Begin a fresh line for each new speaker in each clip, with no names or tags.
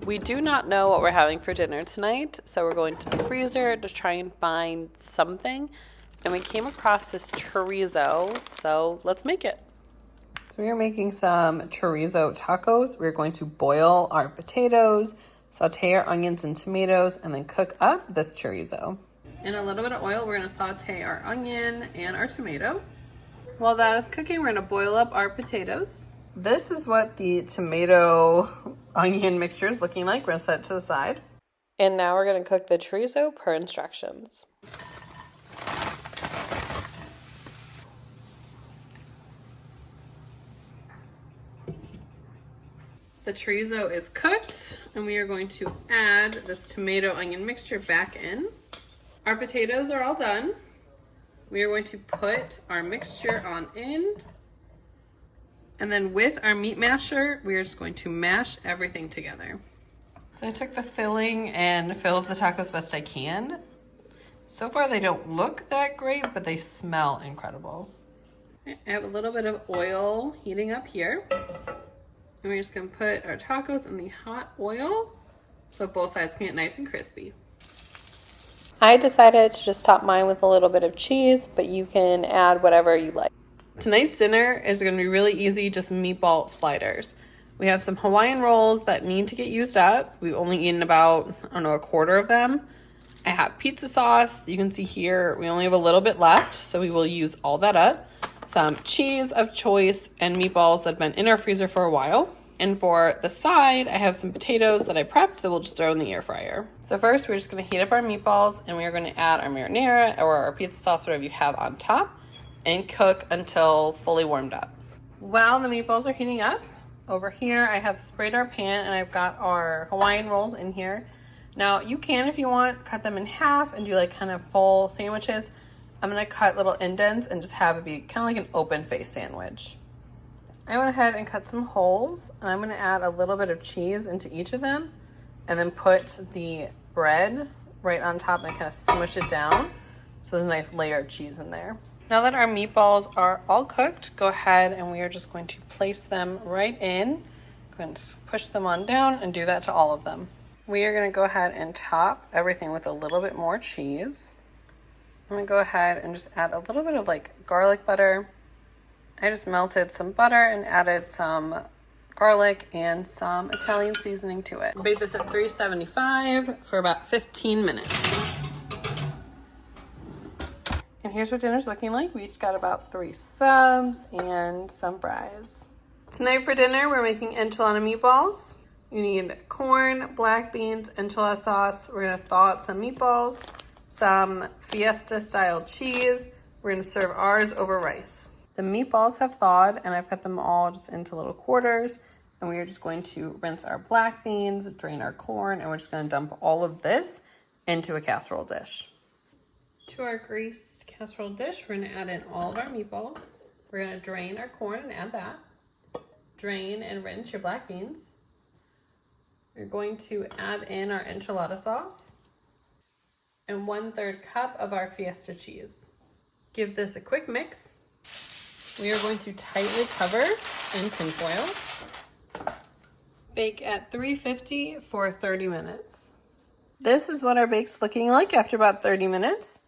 We do not know what we're having for dinner tonight, so we're going to the freezer to try and find something. And we came across this chorizo, so let's make it. So we are making some chorizo tacos. We're going to boil our potatoes, saute our onions and tomatoes, and then cook up this chorizo. In a little bit of oil, we're going to saute our onion and our tomato. While that is cooking, we're going to boil up our potatoes. This is what the tomato onion mixture is looking like. We're going to set it to the side. And now we're going to cook the chorizo per instructions. The chorizo is cooked, and we are going to add this tomato onion mixture back in. Our potatoes are all done. We are going to put our mixture on in. And then with our meat masher, we are just going to mash everything together. So I took the filling and filled the tacos best I can. So far they don't look that great, but they smell incredible. I have a little bit of oil heating up here. And we're just gonna put our tacos in the hot oil so both sides can get nice and crispy. I decided to just top mine with a little bit of cheese, but you can add whatever you like. Tonight's dinner is going to be really easy, just meatball sliders. We have some Hawaiian rolls that need to get used up. We've only eaten about, a quarter of them. I have pizza sauce. You can see here we only have a little bit left, so we will use all that up. Some cheese of choice and meatballs that have been in our freezer for a while. And for the side, I have some potatoes that I prepped that we'll just throw in the air fryer. So first, we're just going to heat up our meatballs, and we are going to add our marinara or our pizza sauce, whatever you have on top, and cook until fully warmed up. While the meatballs are heating up, over here I have sprayed our pan and I've got our Hawaiian rolls in here. Now you can, if you want, cut them in half and do like kind of full sandwiches. I'm gonna cut little indents and just have it be kind of like an open face sandwich. I went ahead and cut some holes, and I'm gonna add a little bit of cheese into each of them and then put the bread right on top and kind of smush it down so there's a nice layer of cheese in there. Now that our meatballs are all cooked, go ahead and we are just going to place them right in. Go ahead and push them on down and do that to all of them. We are going to go ahead and top everything with a little bit more cheese. I'm going to go ahead and just add a little bit of like garlic butter. I just melted some butter and added some garlic and some Italian seasoning to it. Bake this at 375 for about 15 minutes. And here's what dinner's looking like. We each got about 3 subs and some fries. Tonight for dinner, we're making enchilada meatballs. You need corn, black beans, enchilada sauce. We're gonna thaw out some meatballs, some fiesta style cheese. We're gonna serve ours over rice. The meatballs have thawed and I've cut them all just into little quarters. And we are just going to rinse our black beans, drain our corn, and we're just gonna dump all of this into a casserole dish. To our greased casserole dish, we're going to add in all of our meatballs. We're going to drain our corn and add that. Drain and rinse your black beans. We're going to add in our enchilada sauce and 1/3 cup of our fiesta cheese. Give this a quick mix. We are going to tightly cover in tinfoil. Bake at 350 for 30 minutes. This is what our bake's looking like after about 30 minutes.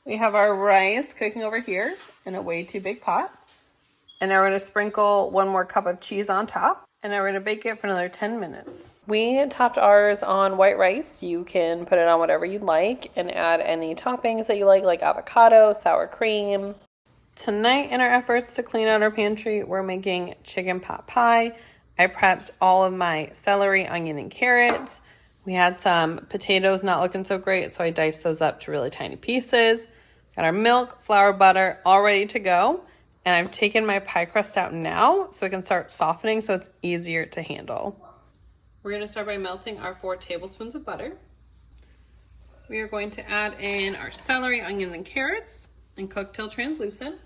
We have our rice cooking over here in a way too big pot. And now we're going to sprinkle 1 more cup of cheese on top. And now we're going to bake it for another 10 minutes. We topped ours on white rice. You can put it on whatever you'd like and add any toppings that you like avocado, sour cream. Tonight, in our efforts to clean out our pantry, we're making chicken pot pie. I prepped all of my celery, onion, and carrot. We had some potatoes not looking so great, so I diced those up to really tiny pieces. Got our milk, flour, butter all ready to go. And I've taken my pie crust out now so it can start softening so it's easier to handle. We're going to start by melting our 4 tablespoons of butter. We are going to add in our celery, onions, and carrots and cook till translucent.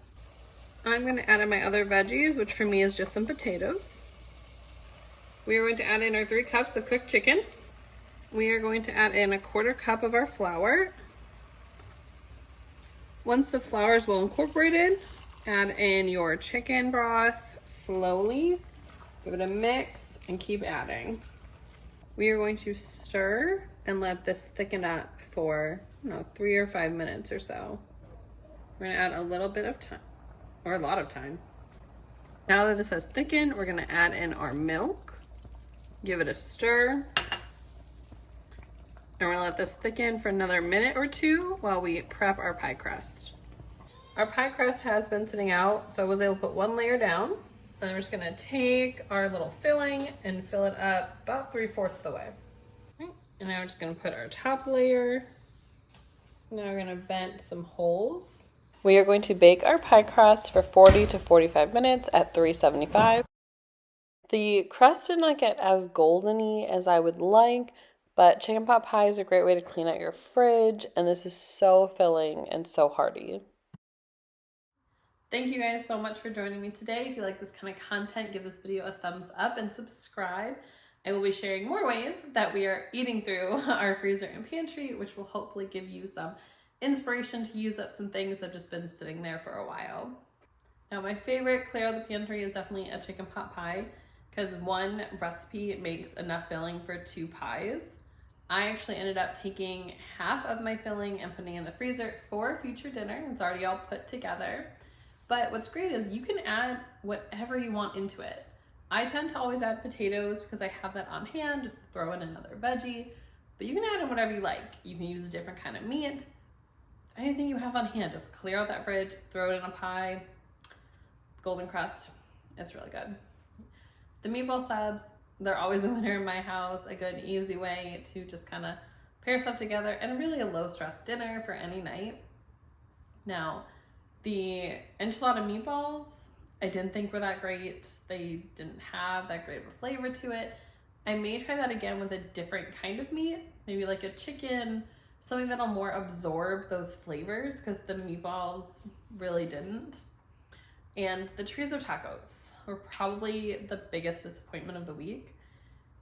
I'm going to add in my other veggies, which for me is just some potatoes. We are going to add in our 3 cups of cooked chicken. We are going to add in a 1/4 cup of our flour. Once the flour is well incorporated, add in your chicken broth slowly. Give it a mix and keep adding. We are going to stir and let this thicken up for, 3 or 5 minutes or so. We're gonna add a little bit of time, or a lot of time. Now that this has thickened, we're gonna add in our milk, give it a stir, and we're gonna let this thicken for another minute or two while we prep our pie crust. Our pie crust has been sitting out, so I was able to put one layer down. And then we're just gonna take our little filling and fill it up about 3/4 the way. Right. And now we're just gonna put our top layer. Now we're gonna vent some holes. We are going to bake our pie crust for 40 to 45 minutes at 375. The crust did not get as golden-y as I would like, but chicken pot pie is a great way to clean out your fridge, and this is so filling and so hearty. Thank you guys so much for joining me today. If you like this kind of content, give this video a thumbs up and subscribe. I will be sharing more ways that we are eating through our freezer and pantry, which will hopefully give you some inspiration to use up some things that have just been sitting there for a while. Now, my favorite clear out of the pantry is definitely a chicken pot pie, because one recipe makes enough filling for 2 pies. I actually ended up taking half of my filling and putting it in the freezer for future dinner. It's already all put together. But what's great is you can add whatever you want into it. I tend to always add potatoes because I have that on hand, just throw in another veggie. But you can add in whatever you like. You can use a different kind of meat. Anything you have on hand, just clear out that fridge, throw it in a pie. Golden crust, it's really good. The meatball subs, they're always a winner in my house. A good, easy way to just kind of pair stuff together, and really a low stress dinner for any night. Now, the enchilada meatballs, I didn't think were that great. They didn't have that great of a flavor to it. I may try that again with a different kind of meat, maybe like a chicken, something that'll more absorb those flavors, because the meatballs really didn't. And the chorizo tacos were probably the biggest disappointment of the week.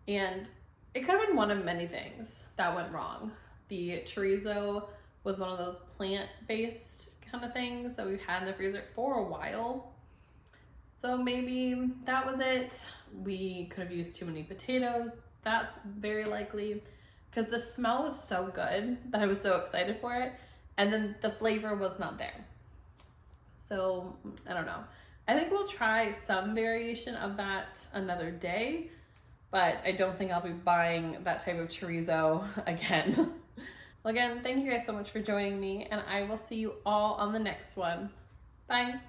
And it could have been one of many things that went wrong. The chorizo was one of those plant-based kind of things that we've had in the freezer for a while. So maybe that was it. We could have used too many potatoes. That's very likely, because the smell was so good that I was so excited for it. And then the flavor was not there. So I don't know. I think we'll try some variation of that another day, but I don't think I'll be buying that type of chorizo again. Well, again, thank you guys so much for joining me, and I will see you all on the next one. Bye.